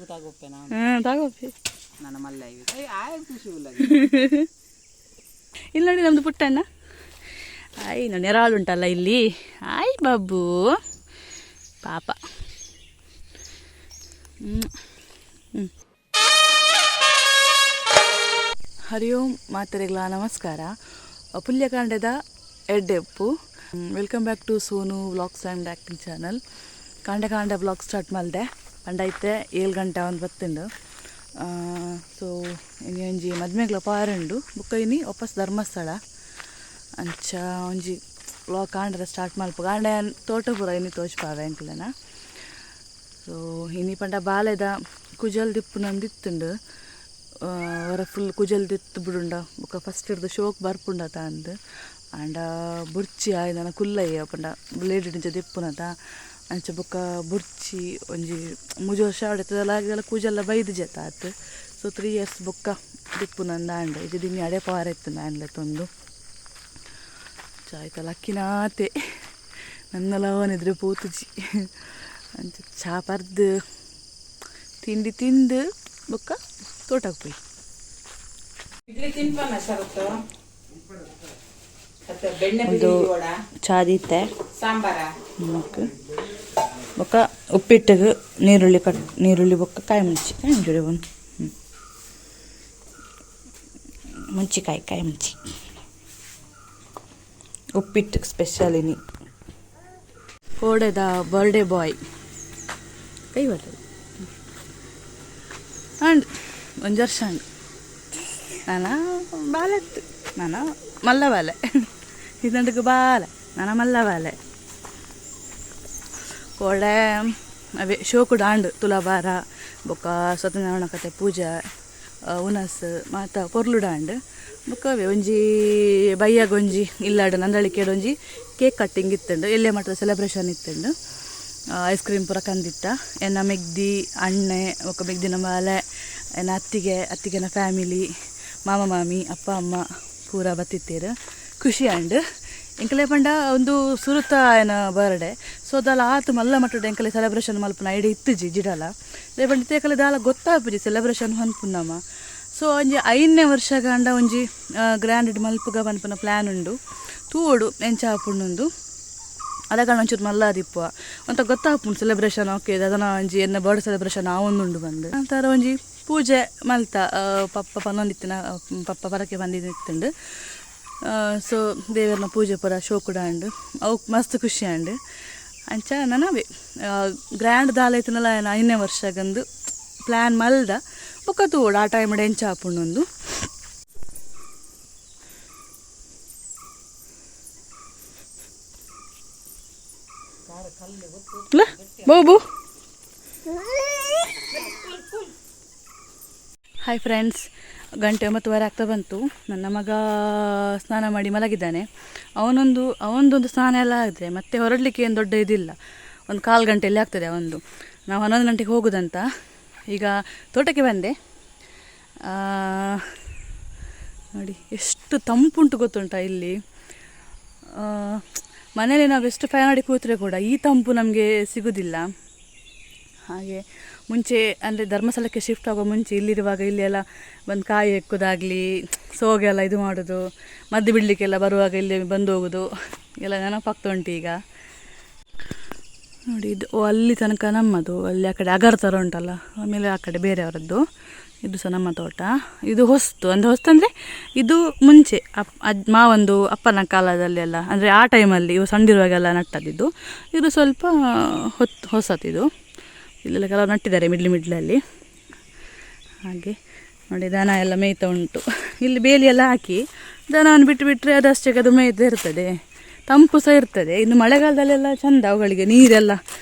ತಗೋಪ್ಪೆ ಇಲ್ಲಿ ನೋಡಿ ನಮ್ದು ಪುಟ್ಟಣ್ಣ. ಆಯ್ ನೋಡಿ ನೆರಾಳುಂಟಲ್ಲ ಇಲ್ಲಿ. ಆಯ್ ಬಾಬು ಪಾಪ. ಹರಿ ಓಂ ಮಾತರೆಗಳ ನಮಸ್ಕಾರ. ಪುಲ್ಯಕಾಂಡದ ಎಡ್ಡೆಪ್ಪು. Welcome back to Sonu vlogs and acting channel. ಕಾಂಡ ವ್ಲಾಗ್ ಸ್ಟಾರ್ಟ್ ಮಾಡಿದೆ ಪಂಡೈತೆ 7 ಗಂಟೆ ಒಂದು ಬತ್ತುಂಡು. ಸೊ ಇನ್ನು ಒಂಜಿ ಮದ್ಮೆಗ್ಲ ಪಾರುಂಡು ಬುಕ್ಕ ಇನಿ ವಾಪಸ್ ಧರ್ಮಸ್ಥಳ ಅಂಚ ಒಂಜಿ ವ್ಲಾಗ್ ಕಾಂಡದ ಸ್ಟಾರ್ಟ್ ಮಲ್ಪ ಕಾಂಡ ತೋಟ ಪೂರ ಇನಿ ತೋಚ್ಪಾವೆ ಅಂಕಲನ. ಸೊ ಇನಿ ಪಂಡ ಬಾಲೆದ ಕುಜಲ್ ದಿಪ್ಪು ನಂದಿತ್ತುಂಡು. ಹೊರ ಫುಲ್ ಕುಜಲ್ ದಿತ್ತು ಬಿಡುಂಡ ಬೊಕ್ಕ ಫಸ್ಟ್ ಹಿಡ್ದು ಶೋಕ್ ಬರ್ಪುಂಡತ ಅಂದು ಆಂಡ ಬುರ್ಚಿ ಆಯ್ದನ ಕುಲ್ಲಯ್ಯ ಪಂಡ ಬ್ಲೇಡ್ ಇಂಚ ದಿಪ್ಪುನತ ಅಂಚ ಬೊಕ್ಕ ಬುರ್ಚಿ ಒಂಜಿ ಮುಜ ವರ್ಷ ಆಡತ್ತದಲ್ಲ ಆಗಲ್ಲ ಕೂಜೆಲ್ಲ ಬೈದು ಜತ ಆತು. ಸೊ 3 years ಬೊಕ್ಕ ದಿಪ್ಪುನಂದ ಆಂಡ ಇದು ದಿನ ಅಡೆ ಪಾರ ಇತ್ತು ಆಂಡ್ಲ ತೊಂದು ಆಯ್ತಲ್ಲ ಅಕ್ಕಿನಾತೆ ನನ್ನಲವನಿದ್ರೆ ಪೂತುಜಿ ಅಂಚ ಚಾ ಪರ್ದು ತಿಂಡಿ ತಿಂದು ಬೊಕ್ಕ ತೋಟಕ್ಕೆ ಹೋಯ್ ಒಂದು ಚಾ ದೀತೆ ಸಾಂಬಾರ ಬೊಕ್ಕ ಉಪ್ಪಿಟ್ಟಿಗೆ ನೀರುಳ್ಳಿ ಬೊಕ್ಕ ಕಾಯಿ ಮುಂಚಿ ಒಂದು ಕಾಯಿ ಮುಂಚಿ ಉಪ್ಪಿಟ್ಟು ಸ್ಪೆಷಲ್ ಇನಿ ಕೋಡೆದ ಬರ್ಡೇ ಬಾಯ್ ಕೈ ಬರ್ತದೆ ಅಂಡ್ 1 ವರ್ಷ ಅಂಡು ನಾನು ಬಾಲೆತ್ತು ನಾನು ಮಲ್ಲ ಬಾಲೆ ಇದಂಡಕ್ಕೆ ಬಾಲೆ ನಾನು ಮಲ್ಲ ಬಾಲೆ ಕೋಡೆ ಅವೇ ಶೋಕುಡು ಆಂಡು ತುಲಾಭಾರ ಬೊಕ್ಕ ಸತ್ಯನಾರಾಯಣ ಕತೆ ಪೂಜೆ ಉನಸ್ ಮಾತ ಪೊರ್ಲುಡಾಂಡು ಬೊಕ್ಕ ಅವೇ ಒಂಜಿ ಬಯ್ಯಾಗ ಒಂಜಿ ಇಲ್ಲಾಡು ನಂದಳಿಕೆಡು ಒಂಜಿ ಕೇಕ್ ಕಟ್ಟಿಂಗ್ ಇತ್ತುಂಡು ಎಲ್ಲೇ ಮಟ್ಟದ ಸೆಲೆಬ್ರೇಷನ್ ಇತ್ತುಂಡು. ಐಸ್ ಕ್ರೀಮ್ ಪೂರ ಕಂದಿತ್ತ ಎನ್ನ ಮೆಗ್ದಿ ಅಣ್ಣೆ ಬೊಕ್ಕ ಮೆಗ್ದಿನ ಬಾಲೆ ಎನ್ನ ಅತ್ತಿಗೆನ ಫ್ಯಾಮಿಲಿ ಮಾಮ ಮಾಮಿ ಅಪ್ಪ ಅಮ್ಮ ಪೂರ ಬತ್ತಿತ್ತೇರು ಖುಷಿ ಆಂಡ್ ಎಂಕಲೆ ಪಂಡ ಒಂದು ಸುರುತ ಏನ ಬರ್ಡೇ. ಸೊ ಅದಲ್ಲ ಆತು ಮಲ್ಲ ಮಟ್ಟದ ಎಂಕಲೆ ಸೆಲೆಬ್ರೇಷನ್ ಮಲ್ಪನ ಐಡಿ ಇತ್ತುಜಿ ಜಿಡಲ ಇದೇ ಪಂಡ ತೇಕಲೆ ದಾಲ ಗೊತ್ತಾಪುಜಿ ಸೆಲೆಬ್ರೇಷನ್ ಹೊನ್ಪುನ್ನಮ್ಮ. ಸೊ ಒಂಜಿ 5ನೇ ವರ್ಷ ಗಂಡ ಒಂಜಿ ಗ್ರ್ಯಾಂಡ್ ಮಲ್ಪುಗ ಪನ್ಪನ ಪ್ಲ್ಯಾನ್ ಉಂಡು ತೂಡು ಎಂಚ ಹಾಪುಂಡು ಅದಕ್ಕೆ ಒಂಚೂರು ಮಲ್ಲ ದಿಪ್ಪುವ ಅಂತ ಗೊತ್ತಾಪುಂಡು ಸೆಲೆಬ್ರೇಷನ್ ಓಕೆ ಅದನ್ನ ಒಂಜಿ ಎನ್ನ ಬರ್ಡ್ ಸೆಲೆಬ್ರೇಷನ್ ಆವೊಂದುಂಡು ಬಂದು ಅಂತಾರ ಒಂಜಿ ಪೂಜೆ ಮಲ್ತ ಪಪ್ಪ ಪನ್ನೊಂದಿತ್ತಿನ ಪಪ್ಪ ಪರಕ್ಕೆ ಬಂದಿತ್ತುಂಡು. ಸೊ ದೇವರನ ಪೂಜೆ ಪೂರ ಶೋಕುಡ ಅಂಡು ಅವು ಮಸ್ತ್ ಖುಷಿ ಅಂಡು ಅಂಚ ನನವೇ ಗ್ರ್ಯಾಂಡ್ ದಾಲೈತನಲ್ಲ 5ನೇ ವರ್ಷಗಂದು ಪ್ಲ್ಯಾನ್ ಮಲ್ದ ಬೊಕ್ಕ ತೋಡು ಆ ಟೈಮ್ ಎಂಚ ಹಾಪುಂಡು ಬಾಬು. ಹಾಯ್ ಫ್ರೆಂಡ್ಸ್, 9:09 ಆಗ್ತಾ ಬಂತು. ನನ್ನ ಮಗ ಸ್ನಾನ ಮಾಡಿ ಮಲಗಿದ್ದಾನೆ. ಅವನದೊಂದು ಸ್ನಾನ ಎಲ್ಲ ಆದರೆ ಮತ್ತೆ ಹೊರಡಲಿಕ್ಕೆ ಏನು ದೊಡ್ಡ ಇದಿಲ್ಲ, ಒಂದು 1/4 ಗಂಟೆಯಲ್ಲಿ ಆಗ್ತದೆ ಅವಂದು. ನಾವು 11 ಗಂಟೆಗೆ ಹೋಗೋದಂತ ಈಗ ತೋಟಕ್ಕೆ ಬಂದೆ. ನೋಡಿ ಎಷ್ಟು ತಂಪುಂಟು ಗೊತ್ತುಂಟಾ ಇಲ್ಲಿ. ಮನೇಲಿ ನಾವು ಎಷ್ಟು ಫ್ಯಾನ್ ಮಾಡಿ ಕೂತ್ರೆ ಕೂಡ ಈ ತಂಪು ನಮಗೆ ಸಿಗೋದಿಲ್ಲ. ಹಾಗೆ ಮುಂಚೆ ಅಂದರೆ ಧರ್ಮಸ್ಥಳಕ್ಕೆ ಶಿಫ್ಟ್ ಆಗೋ ಮುಂಚೆ ಇಲ್ಲಿರುವಾಗ ಇಲ್ಲೆಲ್ಲ ಬಂದು ಕಾಯಿ ಹೆಕ್ಕೋದಾಗಲಿ ಸೋಗೆಲ್ಲ ಇದು ಮಾಡೋದು, ಮದ್ದು ಬಿಡಲಿಕ್ಕೆಲ್ಲ ಬರುವಾಗ ಇಲ್ಲಿ ಬಂದು ಹೋಗೋದು ಎಲ್ಲ ನೆನಪಾಗ್ತಾ ಉಂಟು ಈಗ. ನೋಡಿ ಇದು ಅಲ್ಲಿ ತನಕ ನಮ್ಮದು, ಅಲ್ಲಿ ಆ ಕಡೆ ಅಗರ್ ಥರ ಉಂಟಲ್ಲ, ಆಮೇಲೆ ಆ ಕಡೆ ಬೇರೆಯವರದ್ದು. ಇದು ಸಹ ನಮ್ಮ ತೋಟ. ಇದು ಹೊಸ್ತಂದರೆ ಇದು ಮುಂಚೆ ಮಾವಂದು ಅಪ್ಪನ ಕಾಲದಲ್ಲೆಲ್ಲ ಅಂದರೆ ಆ ಟೈಮಲ್ಲಿ ಇವು ಸಣ್ಣಿರುವಾಗೆಲ್ಲ ನಟ್ಟದಿದ್ದು. ಇದು ಸ್ವಲ್ಪ ಹೊಸತಿದು, ಇಲ್ಲೆಲ್ಲ ಕೆಲವು ನಟ್ಟಿದ್ದಾರೆ ಮಿಡ್ಲಲ್ಲಿ. ಹಾಗೆ ನೋಡಿ ದನ ಎಲ್ಲ ಮೇಯ್ತಾ ಉಂಟು. ಇಲ್ಲಿ ಬೇಲಿ ಎಲ್ಲ ಹಾಕಿ ದನವನ್ನು ಬಿಟ್ಟರೆ ಅದಷ್ಟೇ ಅದು ಮೇಯ್ತಾ ಇರ್ತದೆ, ತಂಪು ಸಹ ಇರ್ತದೆ. ಇನ್ನು ಮಳೆಗಾಲದಲ್ಲೆಲ್ಲ ಚೆಂದ ಅವುಗಳಿಗೆ ನೀರೆಲ್ಲ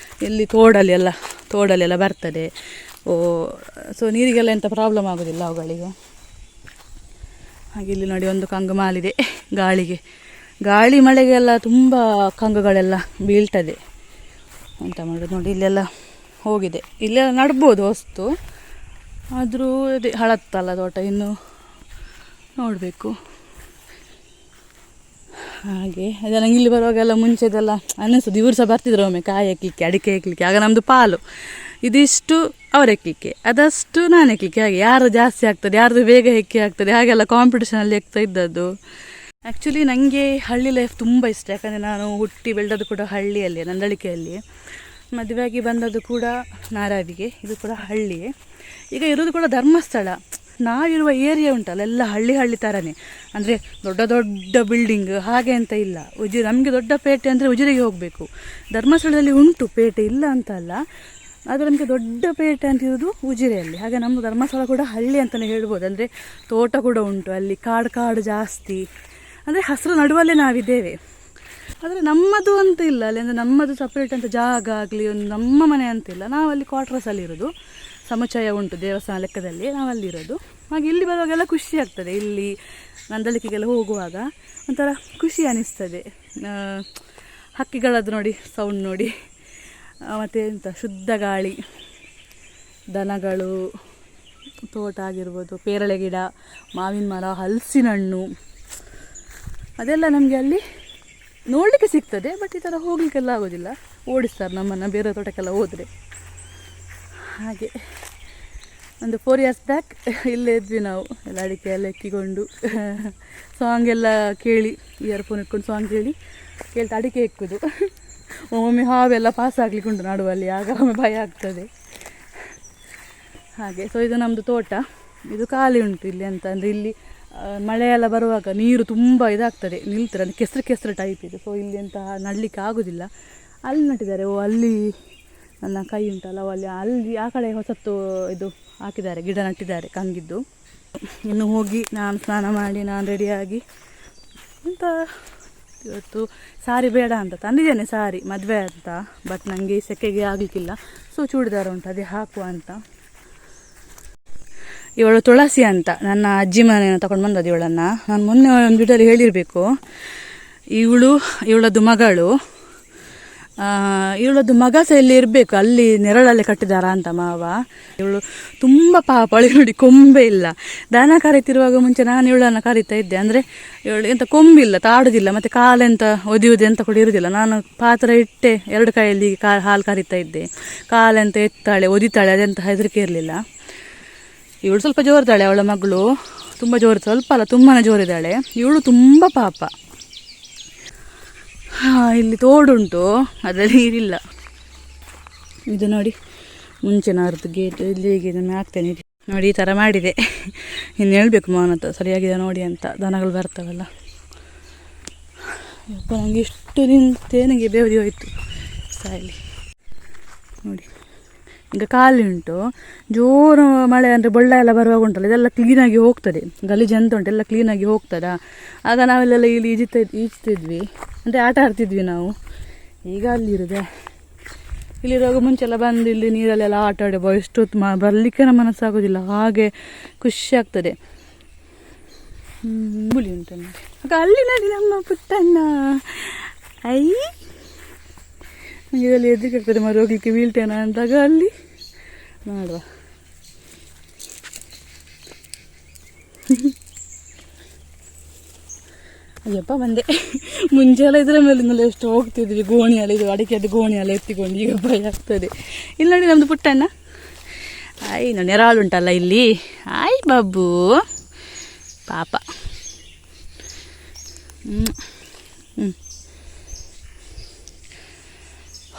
ಇಲ್ಲಿ ತೋಡಲ್ಲೆಲ್ಲ ಬರ್ತದೆ. ಸೊ ನೀರಿಗೆಲ್ಲ ಎಂಥ ಪ್ರಾಬ್ಲಮ್ ಆಗೋದಿಲ್ಲ ಅವುಗಳಿಗೆ. ಹಾಗೆ ಇಲ್ಲಿ ನೋಡಿ ಒಂದು ಕಂಗು ಮಾಲಿದೆ. ಗಾಳಿ ಮಳೆಗೆಲ್ಲ ತುಂಬ ಕಂಗುಗಳೆಲ್ಲ ಬೀಳ್ತದೆ. ಎಂತ ಮಾಡೋದು ನೋಡಿ, ಇಲ್ಲೆಲ್ಲ ಹೋಗಿದೆ. ಇಲ್ಲೆಲ್ಲ ನಡ್ಬೋದು ಹೊಸ್ತು, ಆದರೂ ಅದೇ ಹಳತ್ತಲ್ಲ ತೋಟ, ಇನ್ನು ನೋಡಬೇಕು. ಹಾಗೆ ಅದೇ ನಂಗೆ ಇಲ್ಲಿ ಬರುವಾಗೆಲ್ಲ ಮುಂಚೆದೆಲ್ಲ ಅನ್ನಿಸೋದು ಇವರು ಸಹ ಬರ್ತಿದ್ರು ಒಮ್ಮೆ ಕಾಯಿ ಹಾಕಲಿಕ್ಕೆ, ಅಡಿಕೆ ಹಾಕಲಿಕ್ಕೆ. ಆಗ ನಮ್ಮದು ಪಾಲು ಇದಿಷ್ಟು ಅವ್ರು ಹೆಕ್ಕಲಿಕ್ಕೆ, ಅದಷ್ಟು ನಾನು ಹೆಕ್ಕಲಿಕ್ಕೆ, ಹಾಗೆ ಯಾರು ಜಾಸ್ತಿ ಆಗ್ತದೆ, ಯಾರ್ದು ಬೇಗ ಹೆಕ್ಕಿ ಆಗ್ತದೆ, ಹಾಗೆಲ್ಲ ಕಾಂಪಿಟೇಷನಲ್ಲಿ ಹೆಕ್ತಾ ಇದ್ದದ್ದು. ಆ್ಯಕ್ಚುಲಿ ನನಗೆ ಹಳ್ಳಿ ಲೈಫ್ ತುಂಬ ಇಷ್ಟ. ಯಾಕಂದರೆ ನಾನು ಹುಟ್ಟಿ ಬೆಳೆದದ್ದು ಕೂಡ ಹಳ್ಳಿಯಲ್ಲಿ, ನಂದಳಿಕೆಯಲ್ಲಿ. ಮದುವೆಯಾಗಿ ಬಂದದ್ದು ಕೂಡ ನಾರಾವಿಗೆ, ಇದು ಕೂಡ ಹಳ್ಳಿಯೇ. ಈಗ ಇರೋದು ಕೂಡ ಧರ್ಮಸ್ಥಳ. ನಾವಿರುವ ಏರಿಯಾ ಉಂಟಲ್ಲ ಎಲ್ಲ ಹಳ್ಳಿ ಥರನೇ, ಅಂದರೆ ದೊಡ್ಡ ದೊಡ್ಡ ಬಿಲ್ಡಿಂಗ್ ಹಾಗೆ ಅಂತ ಇಲ್ಲ. ನಮಗೆ ದೊಡ್ಡ ಪೇಟೆ ಅಂದರೆ ಉಜಿರೆಗೆ ಹೋಗಬೇಕು. ಧರ್ಮಸ್ಥಳದಲ್ಲಿ ಉಂಟು ಪೇಟೆ, ಇಲ್ಲ ಅಂತ ಅಲ್ಲ, ಆದರೆ ನಮಗೆ ದೊಡ್ಡ ಪೇಟೆ ಅಂತ ಇರೋದು ಉಜಿರೆಯಲ್ಲಿ. ಹಾಗೆ ನಮ್ಮ ಧರ್ಮಸ್ಥಳ ಕೂಡ ಹಳ್ಳಿ ಅಂತಲೇ ಹೇಳ್ಬೋದು. ಅಂದರೆ ತೋಟ ಕೂಡ ಉಂಟು ಅಲ್ಲಿ, ಕಾಡು ಜಾಸ್ತಿ, ಅಂದರೆ ಹಸಿರು ನಡುವಲ್ಲೇ ನಾವಿದ್ದೇವೆ. ಆದರೆ ನಮ್ಮದು ಅಂತ ಇಲ್ಲ ಅಲ್ಲಿ, ಅಂದರೆ ನಮ್ಮದು ಸಪ್ರೇಟ್ ಅಂತ ಜಾಗ ಆಗಲಿ ಒಂದು ನಮ್ಮ ಮನೆ ಅಂತಿಲ್ಲ. ನಾವಲ್ಲಿ ಕ್ವಾರ್ಟರ್ಸಲ್ಲಿರೋದು, ಸಮುಚ್ಚಯ ಉಂಟು ದೇವಸ್ಥಾನ ಲೆಕ್ಕದಲ್ಲಿ, ನಾವಲ್ಲಿರೋದು. ಹಾಗೆ ಇಲ್ಲಿ ಬರುವಾಗೆಲ್ಲ ಖುಷಿ ಆಗ್ತದೆ. ಇಲ್ಲಿ ನಂದಳಿಕೆಗೆಲ್ಲ ಹೋಗುವಾಗ ಒಂಥರ ಖುಷಿ ಅನ್ನಿಸ್ತದೆ. ಹಕ್ಕಿಗಳದ್ದು ನೋಡಿ, ಸೌಂಡ್ ನೋಡಿ, ಮತ್ತು ಎಂತ ಶುದ್ಧ ಗಾಳಿ, ದನಗಳು, ತೋಟ ಆಗಿರ್ಬೋದು, ಪೇರಳೆ ಗಿಡ, ಮಾವಿನ ಮರ, ಹಲಸಿನ ಹಣ್ಣು, ಅದೆಲ್ಲ ನಮಗೆ ಅಲ್ಲಿ ನೋಡಲಿಕ್ಕೆ ಸಿಗ್ತದೆ. ಬಟ್ ಈ ಥರ ಹೋಗಲಿಕ್ಕೆಲ್ಲ ಆಗೋದಿಲ್ಲ, ಓಡಿಸ್ತಾರೆ ನಮ್ಮನ್ನು ಬೇರೆ ತೋಟಕ್ಕೆಲ್ಲ ಹೋದರೆ. ಹಾಗೆ ಒಂದು 4 years ಬ್ಯಾಕ್ ಇಲ್ಲೇ ಇದ್ವಿ ನಾವು, ಎಲ್ಲ ಅಡಿಕೆ ಎಲ್ಲ ಎಕ್ಕಿಕೊಂಡು ಸಾಂಗ್ ಎಲ್ಲ ಕೇಳಿ, ಇಯರ್ಫೋನ್ ಇಟ್ಕೊಂಡು ಸಾಂಗ್ ಕೇಳ್ತಾ ಅಡಿಕೆ ಎಕ್ಕುದು. ಒಮ್ಮೊಮ್ಮೆ ಹಾವೆಲ್ಲ ಪಾಸ್ ಆಗ್ಲಿಕ್ಕೆ ಉಂಟು ನಡುವಲ್ಲಿ, ಆಗ ಒಮ್ಮೆ ಭಯ ಆಗ್ತದೆ. ಹಾಗೆ ಸೊ ಇದು ನಮ್ಮದು ತೋಟ. ಇದು ಖಾಲಿ ಉಂಟು ಇಲ್ಲಿ ಅಂತ ಅಂದರೆ ಇಲ್ಲಿ ಮಳೆಯೆಲ್ಲ ಬರುವಾಗ ನೀರು ತುಂಬ ಇದಾಗ್ತದೆ, ನಿಲ್ತಾರೆ, ಅಂದರೆ ಕೆಸರು ಟೈಪ್ ಇದೆ. ಸೊ ಇಲ್ಲಿ ಅಂತ ನಡಲಿಕ್ಕೆ ಆಗೋದಿಲ್ಲ. ಅಲ್ಲಿ ನಟ್ಟಿದ್ದಾರೆ, ಅಲ್ಲಿ ನನ್ನ ಕೈ ಉಂಟಲ್ಲ ಅಲ್ಲಿ ಆ ಕಡೆ ಹೊಸತ್ತು ಇದು ಹಾಕಿದ್ದಾರೆ, ಗಿಡ ನಟ್ಟಿದ್ದಾರೆ ಕಂಗಿದ್ದು. ಇನ್ನು ಹೋಗಿ ನಾನು ಸ್ನಾನ ಮಾಡಿ ನಾನು ರೆಡಿಯಾಗಿ ಅಂತ, ಇವತ್ತು ಸಾರಿ ಬೇಡ ಅಂತ ತಂದಿದ್ದೇನೆ ಸಾರಿ ಮದುವೆ ಅಂತ, ಬಟ್ ನನಗೆ ಸೆಕೆಗೆ ಆಗಲಿಕ್ಕಿಲ್ಲ. ಸೊ ಚೂಡಿದಾರ ಉಂಟು ಅದೇ ಹಾಕುವ ಅಂತ. ಇವಳು ತುಳಸಿ ಅಂತ ನನ್ನ ಅಜ್ಜಿ ಮನೆಯನ್ನು ತಗೊಂಡು ಬಂದದ್ದು ಇವಳನ್ನು. ನಾನು ಮೊನ್ನೆ ಒಂದು ವಿಡಿಯೋಲಿ ಹೇಳಿರಬೇಕು. ಇವಳದ್ದು ಮಗ ಸಹ ಇಲ್ಲಿ ಇರಬೇಕು, ಅಲ್ಲಿ ನೆರಳಲ್ಲಿ ಕಟ್ಟಿದಾರ ಅಂತ ಮಾವ. ಇವಳು ತುಂಬ ಪಾಪ, ಅವಳಿಗೆ ನೋಡಿ ಕೊಂಬೆ ಇಲ್ಲ. ದನ ಕರೀತಿರುವಾಗ ಮುಂಚೆ ನಾನು ಇವಳನ್ನು ಕರೀತಾ ಇದ್ದೆ. ಅಂದರೆ ಇವಳು ಎಂತ ಕೊಂಬಿಲ್ಲ, ತಾಡುದಿಲ್ಲ, ಮತ್ತು ಕಾಲೆಂತ ಒದಿಯುವುದು ಅಂತ ಕೂಡ ಇರುವುದಿಲ್ಲ. ನಾನು ಪಾತ್ರ ಇಟ್ಟೆ 2 ಕೈಯಲ್ಲಿ ಹಾಲು ಕರೀತಾ ಇದ್ದೆ. ಕಾಲೆಂತ ಎತ್ತಾಳೆ, ಒದಿತಾಳೆ, ಅದೆಂತ ಹೆದರಿಕೆ ಇರಲಿಲ್ಲ. ಇವಳು ಸ್ವಲ್ಪ ಜೋರಿದ್ದಾಳೆ, ಅವಳ ಮಗಳು ತುಂಬ ಜೋರು, ಸ್ವಲ್ಪ ಅಲ್ಲ ತುಂಬಾ ಜೋರಿದ್ದಾಳೆ. ಇವಳು ತುಂಬ ಪಾಪ. ಇಲ್ಲಿ ತೋಡುಂಟು, ಅದರಲ್ಲಿ ನೀರಿಲ್ಲ. ಇದು ನೋಡಿ ಮುಂಚೆನವ್ರದ್ದು ಗೇಟ್, ಇಲ್ಲಿಗೆ ನಾನು ಹಾಕ್ತೇನೆ ನೋಡಿ, ಈ ಥರ ಮಾಡಿದೆ. ಇನ್ನು ಹೇಳ್ಬೇಕು ಮೌನ ಹತ್ರ ಸರಿಯಾಗಿದೆ ನೋಡಿ ಅಂತ, ದನಗಳು ಬರ್ತಾವಲ್ಲ. ಯಪ್ಪ ನನಗೆ ಇಷ್ಟು ನಿಂತೆ ನನಗೆ ಬೇವರಿ ಹೋಯಿತು ಸಾಯಲಿ ನೋಡಿ. ಈಗ ಖಾಲಿ ಉಂಟು, ಜೋರು ಮಳೆ ಅಂದರೆ ಬೊಳ್ಳ ಎಲ್ಲ ಬರುವಾಗ ಉಂಟಲ್ಲ, ಇದೆಲ್ಲ ಕ್ಲೀನಾಗಿ ಹೋಗ್ತದೆ. ಗಲೀಜು ಎಂತ ಉಂಟು ಎಲ್ಲ ಕ್ಲೀನಾಗಿ ಹೋಗ್ತದ. ಆಗ ನಾವೆಲ್ಲ ಇಲ್ಲಿ ಈಜ್ತಿದ್ವಿ, ಅಂದರೆ ಆಟ ಆಡ್ತಿದ್ವಿ ನಾವು. ಈಗ ಅಲ್ಲಿರೋದೆ, ಇಲ್ಲಿರುವಾಗ ಮುಂಚೆಲ್ಲ ಬಂದು ಇಲ್ಲಿ ನೀರಲ್ಲೆಲ್ಲ ಆಟ ಆಡಿ ಎಷ್ಟೊತ್ತು ಬರಲಿಕ್ಕೆ ನಮ್ಮ ಮನಸ್ಸಾಗೋದಿಲ್ಲ, ಹಾಗೆ ಖುಷಿ ಆಗ್ತದೆ. ಬುಳಿ ಉಂಟು ನೋಡಿ, ಆಗ ಅಲ್ಲಿ ನೋಡಿ ನಮ್ಮ ಪುಟ್ಟಣ್ಣ. ಇದರಲ್ಲಿ ಎದಕ್ಕೆ ಆಗ್ತದೆ ಮರು ಹೋಗ್ಲಿಕ್ಕೆ, ಬೀಳ್ತೇನ ಅಂದಾಗ ಅಲ್ಲಿ ಮಾಡುವ. ಅಯ್ಯಪ್ಪ ಬಂದೆ. ಮುಂಚೆಲ್ಲ ಇದರ ಮೇಲಿಂದಲೇ ಎಷ್ಟು ಹೋಗ್ತಿದ್ವಿ, ಗೋಣಿಯಲ್ಲ, ಇದು ಅಡಿಕೆದು ಗೋಣಿಯಲ್ಲ ಎತ್ತಿಕೊಂಡು. ಈಗ ಭಯ ಆಗ್ತದೆ. ಇಲ್ಲಿ ನೋಡಿ ನಮ್ಮದು ಪುಟ್ಟಣ್ಣ. ನೋಡಿ ನೆರಾಳು ಉಂಟಲ್ಲ ಇಲ್ಲಿ. ಬಾಬು ಪಾಪ.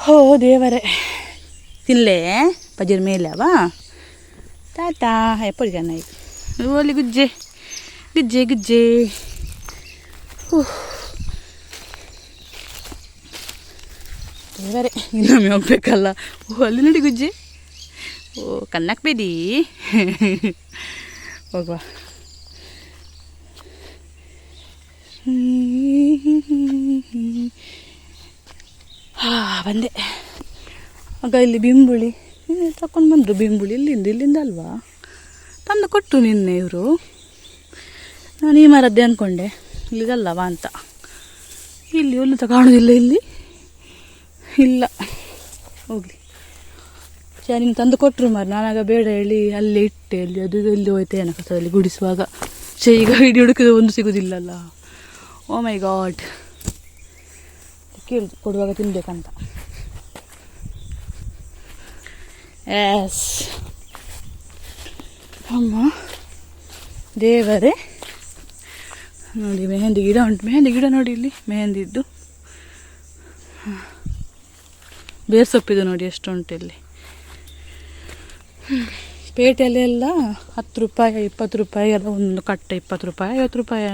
ಹೋ ದೇವರೇ, ತಿನ್ನಲೇ ಪಜೀರ್ ಮೇಲೆ ಅವಾ ತಾತಾ ಎಪ್ಪಡಿ ಚೆನ್ನಾಗಿ ಓಲಿ ಗುಜ್ಜೆ ಗುಜ್ಜೆ ಗುಜ್ಜೆ. ದೇವರೇ, ಇನ್ನೊಮ್ಮೆ ಹೋಗ್ಬೇಕಲ್ಲ. ಅಲ್ಲಿ ನೋಡಿ ಗುಜ್ಜೆ. ಕನ್ನಕ್ ಬೇಡಿ ಹೋಗುವ. ಬಂದೆ. ಆಗ ಇಲ್ಲಿ ಬಿಂಬುಳಿ ತಗೊಂಡು ಬಂದರು. ಬಿಂಬುಳಿ ಇಲ್ಲಿಂದ ಅಲ್ವಾ ತಂದು ಕೊಟ್ಟು ನಿನ್ನೆ ಇವರು. ನಾನು ಈ ಮರದ್ದೇ ಅಂದ್ಕೊಂಡೆ, ಇಲ್ಲಿದಲ್ಲವಾ ಅಂತ. ಇಲ್ಲಿ ಹುಲ್ಲು ಕಾಣೋದಿಲ್ಲ, ಇಲ್ಲಿ ಇಲ್ಲ. ಹೋಗಲಿ ನಿಮ್ಗೆ ತಂದು ಕೊಟ್ಟರು ಮಾರು. ನಾನಾಗ ಬೇಡ ಹೇಳಿ ಅಲ್ಲೇ ಇಟ್ಟೆ. ಅಲ್ಲಿ ಅದು ಇಲ್ಲಿ ಹೋಯ್ತೆ ಏನೋ ಕಸದಲ್ಲಿ ಗುಡಿಸುವಾಗ. ಈಗ ಹಿಡಿ ಹುಡುಕಿದ ಒಂದು ಸಿಗೋದಿಲ್ಲಲ್ಲ. ಓ ಮೈ ಗಾಡ್. ಕೇಳಿ ಕೊಡುವಾಗ ತಿನ್ಬೇಕಂತ. ಎಸ್ ಅಮ್ಮ ದೇವರೇ. ನೋಡಿ ಮೆಹಂದಿ ಗಿಡ ಉಂಟು. ಮೆಹಂದಿ ಗಿಡ ನೋಡಿ ಇಲ್ಲಿ ಮೆಹಂದಿದ್ದು. ಬೇರು ಸೊಪ್ಪಿದು ನೋಡಿ ಎಷ್ಟು ಉಂಟು ಇಲ್ಲಿ. ಪೇಟೆಯಲ್ಲೆಲ್ಲ 10 ರೂಪಾಯಿ 20 ರೂಪಾಯಿ ಎಲ್ಲ ಒಂದು ಕಟ್ಟೆ, 20 ರೂಪಾಯಿ 50 ರೂಪಾಯಿ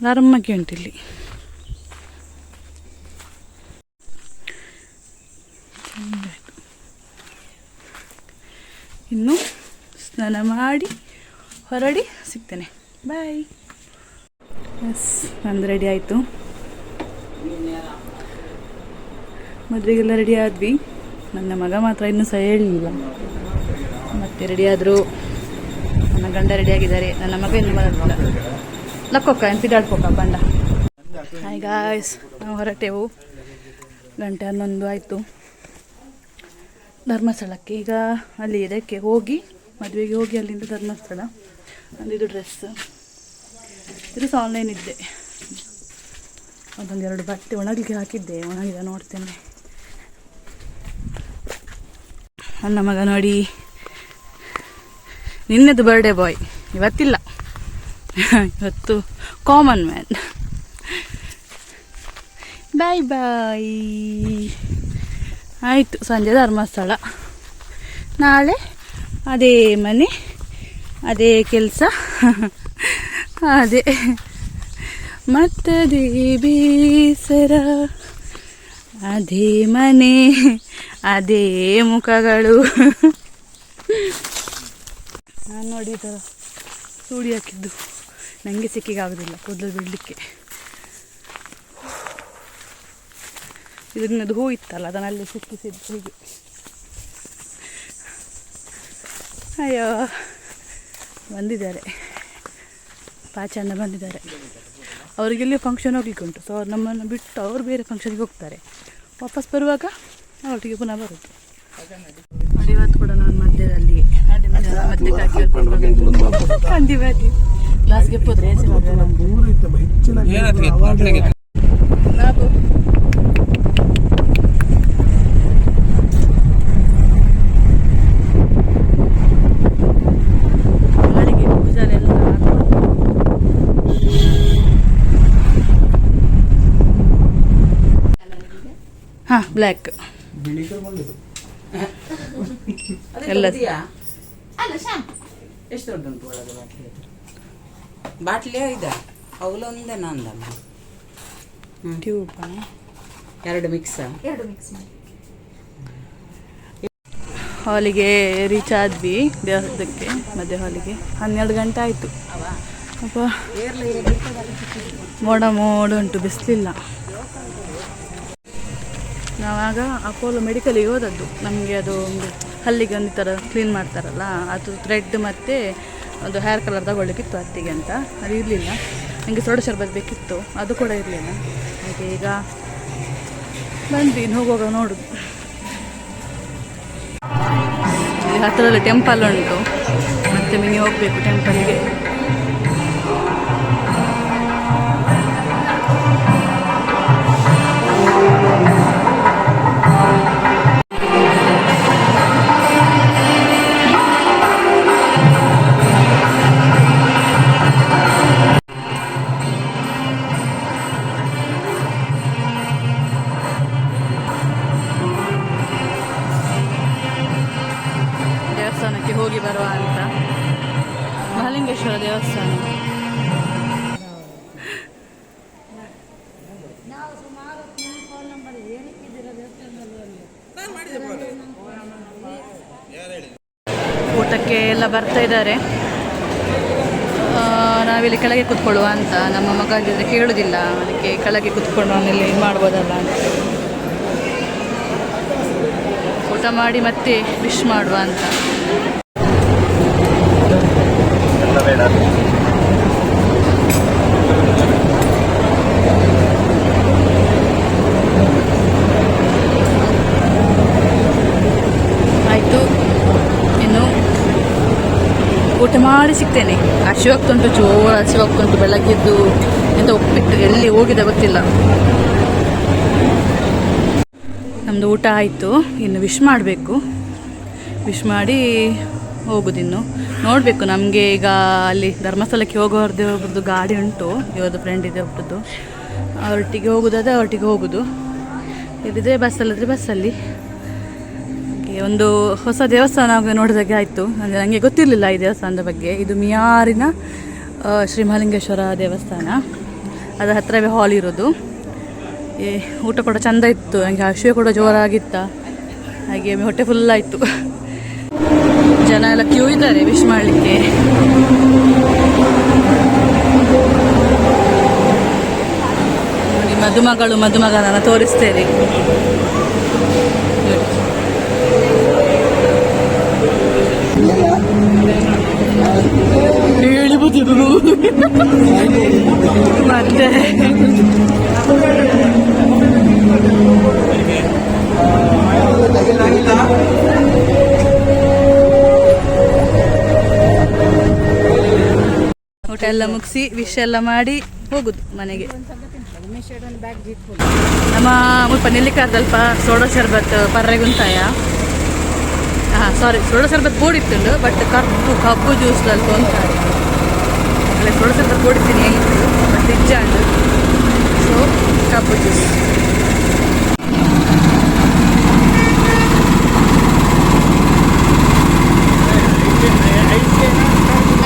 ನರಮ್ಮಕ್ಕೆ ಉಂಟಿಲ್ಲಿ. ಇನ್ನು ಸ್ನಾನ ಮಾಡಿ ಹೊರಡಿ ಸಿಗ್ತೇನೆ. ಬಾಯ್. ಎಸ್, ನಂದು ರೆಡಿ ಆಯಿತು. ಮದುವೆಗೆಲ್ಲ ರೆಡಿ ಆದ್ವಿ. ನನ್ನ ಮಗ ಮಾತ್ರ ಇನ್ನೂ ಸಹ ಹೇಳಲಿಲ್ಲ. ಮತ್ತೆ ರೆಡಿ ಆದರು. ನನ್ನ ಗಂಡ ರೆಡಿಯಾಗಿದ್ದಾರೆ. ನನ್ನ ಮಗ ಇನ್ನು ಬರಲಿಲ್ಲ. ಲಕ್ಕೊಕ್ಕ ಎಂತಿಡಾಡ್ಕೊಕ್ಕ ಬಂಡ. ಹಾಯ್ ಗಾಯ್ಸ್, ನಾವು ಹೊರಟೆವು. 11 ಆಯಿತು ಧರ್ಮಸ್ಥಳಕ್ಕೆ. ಈಗ ಅಲ್ಲಿ ಇದಕ್ಕೆ ಹೋಗಿ ಮದುವೆಗೆ ಹೋಗಿ ಅಲ್ಲಿಂದ ಧರ್ಮಸ್ಥಳ. ಅಂದಿದ್ದು ಡ್ರೆಸ್ ಇದು ಸಹ ಆನ್ಲೈನ್ ಇದ್ದೆ. ಅದೊಂದು 2 ಬಟ್ಟೆ ಒಣಗಲಿಕ್ಕೆ ಹಾಕಿದ್ದೆ. ಒಣಗಿದ ನೋಡ್ತೇನೆ. ನನ್ನ ಮಗ ನೋಡಿ, ನಿನ್ನೆದು ಬರ್ಡೇ ಬಾಯ್, ಇವತ್ತಿಲ್ಲ. ಇವತ್ತು ಕಾಮನ್ ಮ್ಯಾನ್. ಬಾಯ್ ಬಾಯ್. ಆಯಿತು, ಸಂಜೆ ಧರ್ಮಸ್ಥಳ. ನಾಳೆ ಅದೇ ಮನೆ, ಅದೇ ಕೆಲಸ, ಅದೇ ಮತ್ತದೇ ಬೇಸರ, ಅದೇ ಮನೆ, ಅದೇ ಮುಖಗಳು. ನಾನು ನೋಡಿ ಈ ಥರ ಸೂಡಿ ಹಾಕಿದ್ದು ನನಗೆ ಸಿಕ್ಕಿಗೆ ಆಗೋದಿಲ್ಲ ಕೂದಲು ಬಿಡಲಿಕ್ಕೆ. ಇದನ್ನದು ಹೂ ಇತ್ತಲ್ಲ, ಅದನ್ನಲ್ಲಿ ಸಿಕ್ಕಿಸಿದ್ದು ಹೀಗೆ. ಅಯ್ಯೋ, ಬಂದಿದ್ದಾರೆ ಪಾಚಣ್ಣ ಬಂದಿದ್ದಾರೆ. ಅವರಿಗೆಲ್ಲಿ ಫಂಕ್ಷನ್ ಹೋಗ್ಲಿಕ್ಕೆ ಉಂಟು. ಸೊ ಅವ್ರು ನಮ್ಮನ್ನು ಬಿಟ್ಟು ಅವ್ರು ಬೇರೆ ಫಂಕ್ಷನ್ಗೆ ಹೋಗ್ತಾರೆ. ವಾಪಸ್ ಬರುವಾಗ ಅವರೊಟ್ಟಿಗೆ ಪುನಃ ಬರೋದು. ಇವತ್ತು ಕೂಡ ನಾನು ಮಧ್ಯದಲ್ಲಿ ಮಧ್ಯಕ್ಕೆ ಹಾಕಿ ಕಂದಿ ಬಾರಿ ಗ್ಲಾಸ್ಗೆ ಹೋದ್ರೆ ಬಾಬು ಮನೆಗೆ ಪೂಜಾರೆಲ್ಲ ಹಾಂ ಬ್ಲ್ಯಾಕ್ ಎಲ್ಲ ಎಷ್ಟು ದೊಡ್ಡ ಉಂಟು ಒಳಗೆ ಬಾಟ್ಲಿ? ಬಾಟ್ಲಿ ಇದೆ ಅವಲ ಒಂದೇ ನಂದಮ್ಮ. Tube 2 mix. ಹಾಲಿಗೆ ರೀಚ್ ಆದ್ವಿ ದೇವಸ್ಥಾನಕ್ಕೆ. ಮಧ್ಯೆ ಹಾಲಿಗೆ 12 ಗಂಟೆ ಆಯಿತು. ಅಪ್ಪ ಮೋಡ ಉಂಟು, ಬಿಸಿಲಿಲ್ಲ. ನಾವಾಗ ಅಪೋಲೋ ಮೆಡಿಕಲಿಗೆ ಹೋದದ್ದು. ನಮಗೆ ಅದು ಒಂದು ಹಲ್ಲಿಗೆ ಒಂದು ಥರ ಕ್ಲೀನ್ ಮಾಡ್ತಾರಲ್ಲ, ಅದು ಥ್ರೆಡ್ ಮತ್ತು ಒಂದು ಹೇರ್ ಕಲರ್ ತಗೊಳ್ಳಿಕ್ಕಿತ್ತು ಅತ್ತಿಗೆ ಅಂತ. ಅದು ಇರಲಿಲ್ಲ. ನನಗೆ ಸೋಡಾ ಶರ್ಬತ್ ಬೇಕಿತ್ತು, ಅದು ಕೂಡ ಇರಲಿಲ್ಲ. ಹಾಗೆ ಈಗ ಬಂದ್ವಿ. ಹೋಗುವಾಗ ನೋಡುದು. ಇಲ್ಲಿ ಹತ್ತಿರದಲ್ಲಿ ಟೆಂಪಲ್ ಉಂಟು, ಮತ್ತೆ ಮಿನಿ ಹೋಗಬೇಕು ಟೆಂಪಲ್ಗೆ. ದೇವಸ್ಥಾನಕ್ಕೆ ಹೋಗಿ ಬರುವ ಅಂತ. ಮಹಾಲಿಂಗೇಶ್ವರ ದೇವಸ್ಥಾನ. ಊಟಕ್ಕೆ ಎಲ್ಲ ಬರ್ತಾ ಇದ್ದಾರೆ. ನಾವಿಲ್ಲಿ ಕೆಳಗೆ ಕೂತ್ಕೊಳ್ಳುವ ಅಂತ. ನಮ್ಮ ಮಗ ಇದ್ದರೆ ಕೇಳುವುದಿಲ್ಲ, ಅದಕ್ಕೆ ಕೆಳಗೆ ಕೂತ್ಕೊಂಡು ಆಮೇಲೆ ಇದು ಮಾಡ್ಬೋದಲ್ಲ ಅಂತ. ಊಟ ಮಾಡಿ ಮತ್ತೆ ವಿಶ್ ಮಾಡುವ ಅಂತ. ಆಯಿತು, ಇನ್ನು ಊಟ ಮಾಡಿ ಸಿಗ್ತೇನೆ. ಹಸಿವಾಗ್ತುಂಟು, ಜೋರು ಹಸಿವಾಗ್ತುಂಟು. ಬೆಳಗ್ಗೆದ್ದು ಎಂತ ಉಪ್ಪಿಟ್ಟು ಎಲ್ಲಿ ಹೋಗಿದೆ ಗೊತ್ತಿಲ್ಲ. ನಮ್ಮದು ಊಟ ಆಯಿತು, ಇನ್ನು ವಿಶ್ ಮಾಡಬೇಕು. ವಿಶ್ ಮಾಡಿ ಹೋಗೋದಿನ್ನು. ನೋಡಬೇಕು, ನಮಗೆ ಈಗ ಅಲ್ಲಿ ಧರ್ಮಸ್ಥಳಕ್ಕೆ ಹೋಗೋರ್ದು ಒಬ್ರದ್ದು ಗಾಡಿ ಉಂಟು, ಇವ್ರದ್ದು ಫ್ರೆಂಡ್ ಇದೆ ಒಬ್ರದ್ದು, ಅವರೊಟ್ಟಿಗೆ ಹೋಗೋದಾದ್ರೆ ಅವರೊಟ್ಟಿಗೆ ಹೋಗೋದು, ಇದಿದ್ರೆ ಬಸ್ಸಲ್ಲಿದ್ರೆ ಬಸ್ಸಲ್ಲಿ. ಒಂದು ಹೊಸ ದೇವಸ್ಥಾನ ನೋಡಿದಾಗೆ ಆಯಿತು. ಅಂದರೆ ನನಗೆ ಗೊತ್ತಿರಲಿಲ್ಲ ಈ ದೇವಸ್ಥಾನದ ಬಗ್ಗೆ. ಇದು ಮಿಯಾರಿನ ಶ್ರೀ ಮಹಾಲಿಂಗೇಶ್ವರ ದೇವಸ್ಥಾನ, ಅದರ ಹತ್ತಿರವೇ ಹಾಲ್ ಇರೋದು. ಊಟ ಕೂಡ ಚೆಂದ ಇತ್ತು, ನನಗೆ ಹಸಿವೆ ಕೂಡ ಜೋರಾಗಿತ್ತ, ಹಾಗೆ ಹೊಟ್ಟೆ ಫುಲ್ ಆಯಿತು. ಜನ ಎಲ್ಲ ಕ್ಯೂ ಇದ್ದಾರೆ ವಿಶ್ ಮಾಡಲಿಕ್ಕೆ. ನೋಡಿ, ಮದುಮಗಳು ಮದುಮಗನನ್ನು ತೋರಿಸ್ತೇನೆ. ಮತ್ತೆ ಊಟ ಎಲ್ಲ ಮುಗಿಸಿ ವಿಶ್ ಎಲ್ಲ ಮಾಡಿ ಹೋಗುದು ಮನೆಗೆ. ನಮ್ಮ ಮುಲ್ಪ ನೆಲ್ಲಿಕಾರ್ದಲ್ಪ ಸೋಡಾ ಶರ್ಬತ್ ಪರ್ರೆಗುಂತಾಯ. ಸಾರಿ, ಸೋಡಾ ಶರ್ಬತ್ ಬೋಡಿತ್ತುಂಡು, ಬಟ್ ಕಬ್ಬು ಜ್ಯೂಸ್ ಅಲ್ಪ ಉಂಟಾಯ. ಅಲ್ಲ, ಸೋಡಾ ಶರ್ಬತ್ ಬೋಡಿದ್ದೀನಿ ಹೆಂಗಿತ್ತು, ಬಟ್ ಇಜ್ಜಾಂಡು. ಸೊ ಕಬ್ಬು ಜ್ಯೂಸ್.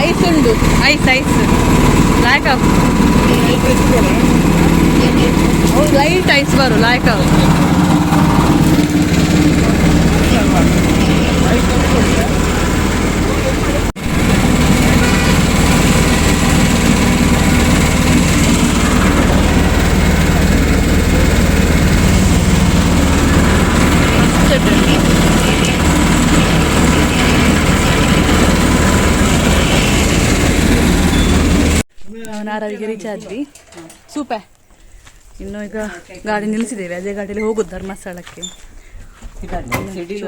ಐಸ್ ಉಂಡು, ಐಸ್ ಲಾಯ್ಕ್ ಲೈಟ್ ಐಸ್ ಬರು ಲಾಯ್ಕ್. ನಾರಾವಿಗೆ ರೀಚ್ ಆದ್ವಿ. ಸೂಪರ್. ಇನ್ನು ಈಗ ಗಾಡಿ ನಿಲ್ಲಿಸಿದ್ದೇವೆ, ಅದೇ ಗಾಡಿಯಲ್ಲಿ ಹೋಗುದು ಧರ್ಮಸ್ಥಳಕ್ಕೆ.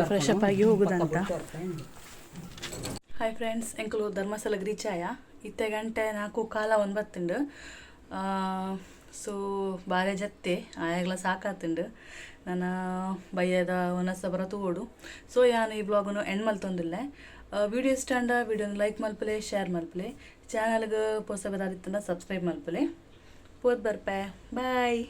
ಫ್ರೆಶ್ ಅಪ್ ಆಗಿ ಹೋಗುದಂತ. ಹಾಯ್ ಫ್ರೆಂಡ್ಸ್, ಎಂಕಲು ಧರ್ಮಸ್ಥಳಕ್ಕೆ ರೀಚ್ ಆಯ. ಇತ್ತೆ ಗಂಟೆ 4:45 ಸೊ ಬಾರೆ ಜತ್ತೆ ಆಯಾಗಲ ಸಾಕಾತುಂಡು. ನನ್ನ ಬಯ್ಯದ ಒನಸ ಬರ ತೂಡು. ಸೊ ಯಾನು ಈ ಬ್ಲಾಗನ್ನು ಎಂಡ್ ಮಲ್ತೊಂದಿಲ್ಲ. ವಿಡಿಯೋ ಇಷ್ಟ ಅಂಡ ವಿಡಿಯೋನ ಲೈಕ್ ಮಲ್ಪಲೆ, ಶೇರ್ ಮಲ್ಪಲೆ, ಚಾನಲ್ಗೆ ಹೊಸ ಬರಾದಿತ್ತಂದ ಸಬ್ಸ್ಕ್ರೈಬ್ ಮಲ್ಪಲೆ. ಪೋದ್ ಬರ್ಪೆ. ಬಾಯ್.